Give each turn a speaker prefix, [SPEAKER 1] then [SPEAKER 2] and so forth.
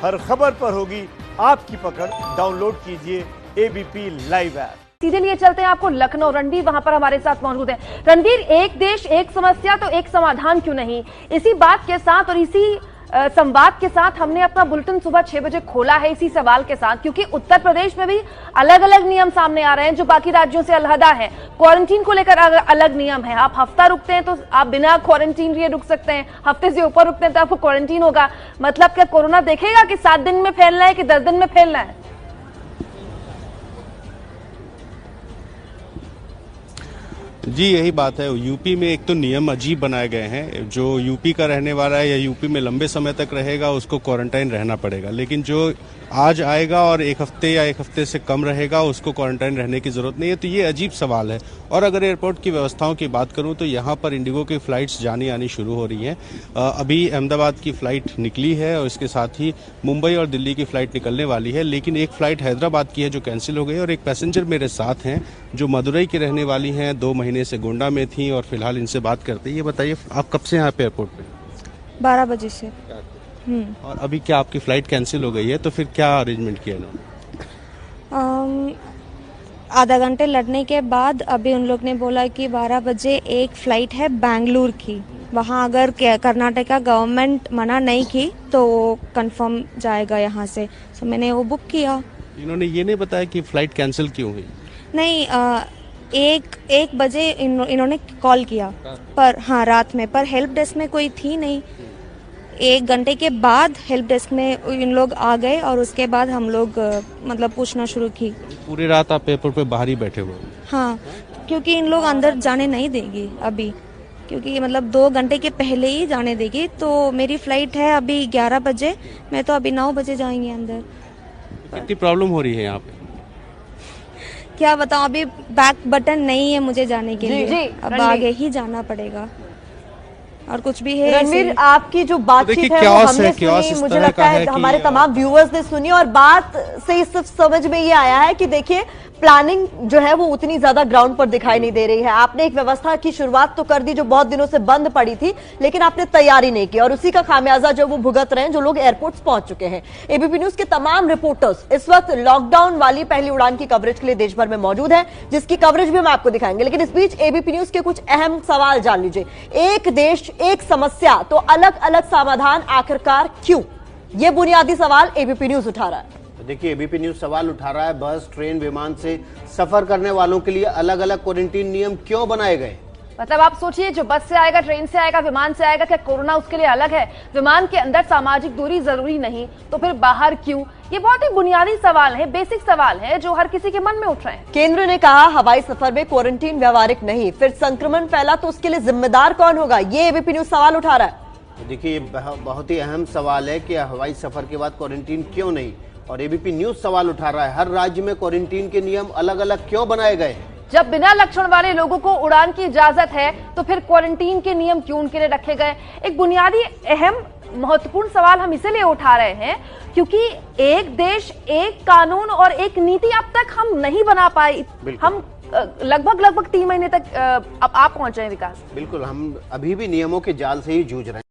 [SPEAKER 1] हर खबर पर होगी आपकी पकड़। डाउनलोड कीजिए एबीपी लाइव ऐप।
[SPEAKER 2] सीधे लिए चलते हैं आपको लखनऊ। रणधीर वहां पर हमारे साथ मौजूद है। रणधीर, एक देश एक समस्या तो एक समाधान क्यों नहीं, इसी बात के साथ और इसी संवाद के साथ हमने अपना बुलेटिन सुबह 6 बजे खोला है, इसी सवाल के साथ, क्योंकि उत्तर प्रदेश में भी अलग अलग नियम सामने आ रहे हैं जो बाकी राज्यों से अलहदा है। क्वारंटीन को लेकर अलग नियम है। आप हफ्ता रुकते हैं तो आप बिना क्वारंटीन लिए रुक सकते हैं, हफ्ते से ऊपर रुकते हैं तो आपको क्वारंटीन होगा। मतलब क्या कोरोना देखेगा कि 7 दिन में फैलना है कि 10 दिन में फैलना है?
[SPEAKER 3] जी, यही बात है। यूपी में एक तो नियम अजीब बनाए गए हैं। जो यूपी का रहने वाला है या यूपी में लंबे समय तक रहेगा उसको क्वारंटाइन रहना पड़ेगा, लेकिन जो आज आएगा और एक हफ्ते या एक हफ्ते से कम रहेगा उसको क्वारंटाइन रहने की जरूरत नहीं है। तो ये अजीब सवाल है। और अगर एयरपोर्ट की व्यवस्थाओं की बात करूं तो यहाँ पर इंडिगो की फ्लाइट्स जानी आनी शुरू हो रही हैं। अभी अहमदाबाद की फ्लाइट निकली है और इसके साथ ही मुंबई और दिल्ली की फ्लाइट निकलने वाली है, लेकिन एक फ्लाइट हैदराबाद की है जो कैंसिल हो गई और एक पैसेंजर मेरे साथ हैं जो मदुरई की रहने वाली हैं, 2 महीने से गोंडा में थी और फिलहाल इनसे बात करते हैं। ये बताइए, आप कब से यहाँ पे एयरपोर्ट पे?
[SPEAKER 4] 12 बजे से।
[SPEAKER 3] और अभी क्या आपकी फ्लाइट कैंसिल हो गई है, तो फिर क्या अरेंजमेंट किया इन्होंने?
[SPEAKER 4] आधा घंटे लड़ने के बाद अभी उन लोग ने बोला कि 12 बजे एक फ्लाइट है बेंगलुरु की, वहाँ अगर कर्नाटका गवर्नमेंट मना नहीं की तो कंफर्म जाएगा यहाँ से। तो मैंने वो बुक किया।
[SPEAKER 3] इन्होंने ये नहीं बताया कि फ्लाइट कैंसिल क्यों हुई?
[SPEAKER 4] नहीं, एक बजे इन्होंने कॉल किया, पर हाँ रात में, पर हेल्प डेस्क में कोई थी नहीं। 1 घंटे के बाद हेल्प डेस्क में इन लोग आ गए और उसके बाद हम लोग मतलब पूछना शुरू की।
[SPEAKER 3] पूरी रात आप एयरपोर्ट पे बाहर ही बैठे हुए?
[SPEAKER 4] हाँ, क्योंकि इन लोग अंदर जाने नहीं देगी अभी, क्योंकि मतलब 2 घंटे के पहले ही जाने देगी। तो मेरी फ्लाइट है अभी 11 बजे, मैं तो अभी 9 बजे जाएंगे अंदर।
[SPEAKER 3] कितनी प्रॉब्लम हो रही है यहाँ पे?
[SPEAKER 4] क्या बताऊँ, अभी बैक बटन नहीं है मुझे जाने के लिए, अब आगे ही जाना पड़ेगा और कुछ भी है।
[SPEAKER 5] रणवीर, आपकी जो बातचीत है वो हमने सुनी, मुझे लगता है हमारे तमाम व्यूअर्स ने सुनी, और बात से सिर्फ समझ में ये आया है कि देखिए प्लानिंग जो है वो उतनी ज्यादा ग्राउंड पर दिखाई नहीं दे रही है। आपने एक व्यवस्था की शुरुआत तो कर दी जो बहुत दिनों से बंद पड़ी थी, लेकिन आपने तैयारी नहीं की और उसी का खामियाजा जो वो भुगत रहे हैं जो लोग एयरपोर्ट्स पहुंच चुके हैं। एबीपी न्यूज के तमाम रिपोर्टर्स इस वक्त लॉकडाउन वाली पहली उड़ान की कवरेज के लिए देश भर में मौजूद है, जिसकी कवरेज भी हम आपको दिखाएंगे। लेकिन इस बीच एबीपी न्यूज के कुछ अहम सवाल जान लीजिए। एक देश एक समस्या तो अलग अलग समाधान आखिरकार क्यों? ये बुनियादी सवाल एबीपी न्यूज उठा रहा है।
[SPEAKER 6] देखिए, एबीपी न्यूज सवाल उठा रहा है, बस ट्रेन विमान से सफर करने वालों के लिए अलग अलग क्वारंटीन नियम क्यों बनाए गए?
[SPEAKER 2] मतलब आप सोचिए, जो बस से आएगा, ट्रेन से आएगा, विमान से आएगा, क्या कोरोना उसके लिए अलग है? विमान के अंदर सामाजिक दूरी जरूरी नहीं तो फिर बाहर क्यों? ये बहुत ही बुनियादी सवाल है, बेसिक सवाल है जो हर किसी के मन में उठ रहे हैं।
[SPEAKER 5] केंद्र ने कहा हवाई सफर में क्वारंटीन व्यवहारिक नहीं, फिर संक्रमण फैला तो उसके लिए जिम्मेदार कौन होगा? ये एबीपी न्यूज सवाल उठा रहा है।
[SPEAKER 6] देखिए, ये बहुत ही अहम सवाल है कि हवाई सफर के बाद क्वारंटीन क्यों नहीं, और एबीपी न्यूज सवाल उठा रहा है हर राज्य में क्वारंटीन के नियम अलग अलग क्यों बनाए गए?
[SPEAKER 2] जब बिना लक्षण वाले लोगों को उड़ान की इजाजत है तो फिर क्वारंटीन के नियम क्यों उनके लिए रखे गए? एक बुनियादी अहम महत्वपूर्ण सवाल हम इसीलिए उठा रहे हैं क्योंकि एक देश एक कानून और एक नीति अब तक हम नहीं बना पाए। हम लगभग 3 महीने तक अब आप पहुंच रहे हैं विकास।
[SPEAKER 6] बिल्कुल, हम अभी भी नियमों के जाल से ही जूझ रहे हैं।